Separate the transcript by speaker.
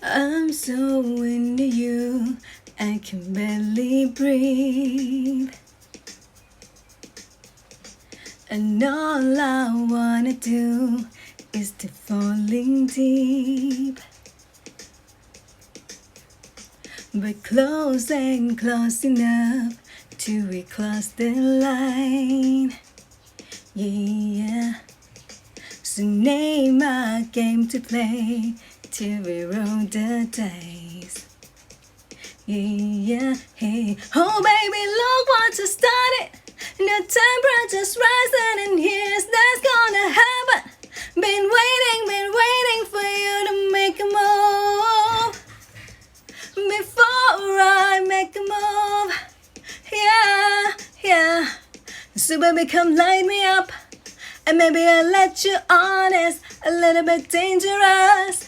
Speaker 1: I'm so into you, I can barely breathe. And all I wanna do is to falling deep. But close and close enough till we cross the line. Yeah. So name a game to play till we roll the dice. Yeah, hey. Oh baby, look what you started. The temperature's rising and here's that's gonna happen. Been waiting for you to make a move. Before I make a move. Yeah. So baby, come light me up. And maybe I'll let you honest, a little bit dangerous.